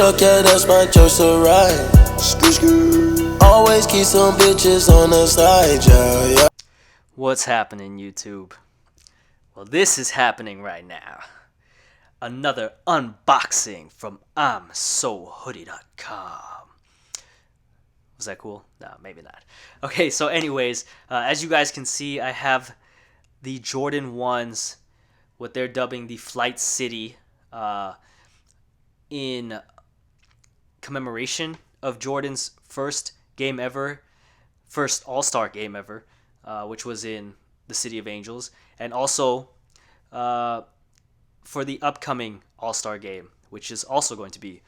truck, yeah, that's my choice to ride. Always keep some bitches on the side, yeah. What's happening, YouTube? Well, this is happening right now. Another unboxing from I'mSoHoodie.com. Was that cool? No, maybe not. Okay, so anyways, as you guys can see, I have the Jordan 1s, what they're dubbing the Flight City, in commemoration of Jordan's first game ever, first All-Star game ever, which was in the City of Angels, and also for the upcoming All-Star game, which is also going to be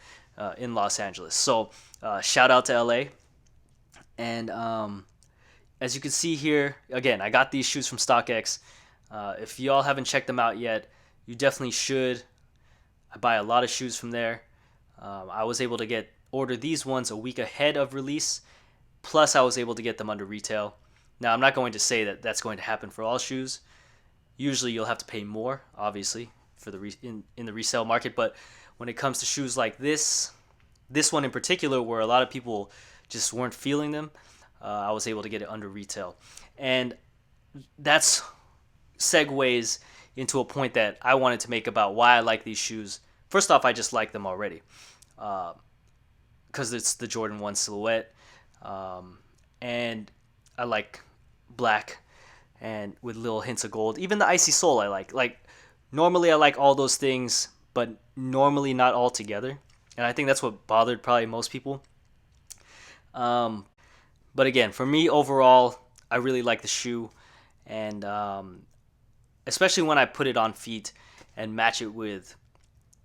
in Los Angeles. So shout out to LA. And as you can see here, again, I got these shoes from StockX. If y'all haven't checked them out yet, you definitely should. I buy a lot of shoes from there. I was able to order these ones a week ahead of release. Plus, I was able to get them under retail. Now, I'm not going to say that that's going to happen for all shoes. Usually, you'll have to pay more, obviously, for in the resale market. But when it comes to shoes like this one in particular, where a lot of people just weren't feeling them, I was able to get it under retail. And that's segues into a point that I wanted to make about why I like these shoes. First off, I just like them already because it's the Jordan 1 silhouette, and I like black and with little hints of gold. Even the icy sole I like. Normally I like all those things, but normally not all together. And I think that's what bothered probably most people. But again, for me overall, I really like the shoe, and especially when I put it on feet and match it with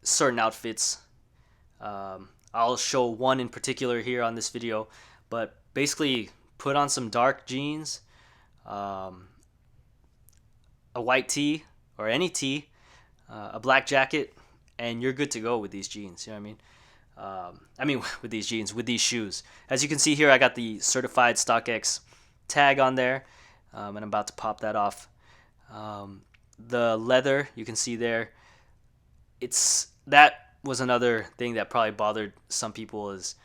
certain outfits. I'll show one in particular here on this video, but basically put on some dark jeans, a white tee or any tee, a black jacket, and you're good to go with these jeans. You know what I mean? With these jeans, with these shoes. As you can see here, I got the certified StockX tag on there, and I'm about to pop that off. The leather, you can see there, that was another thing that probably bothered some people, is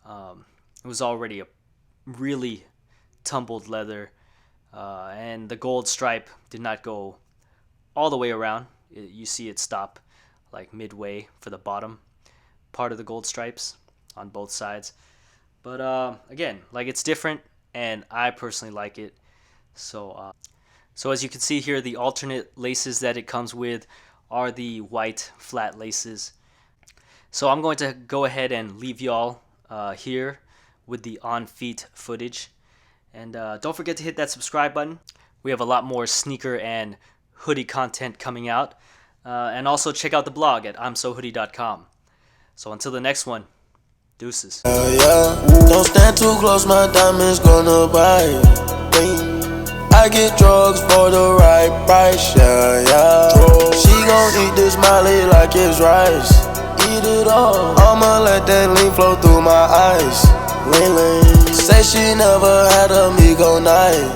it was already a really tumbled leather, and the gold stripe did not go all the way around. You see it stop like midway for the bottom part of the gold stripes on both sides. But again, it's different, and I personally like it. So as you can see here, the alternate laces that it comes with are the white flat laces. So I'm going to go ahead and leave y'all here with the on-feet footage. And don't forget to hit that subscribe button. We have a lot more sneaker and hoodie content coming out. And also check out the blog at I'mSoHoodie.com. So until the next one, deuces. Don't stand too close, my diamond's gonna bite. I get drugs for the right price, yeah. She gon' eat this Molly like it's rice. Eat it all. I'ma let that lean flow through my eyes. Lean. Say she never had a Migo night.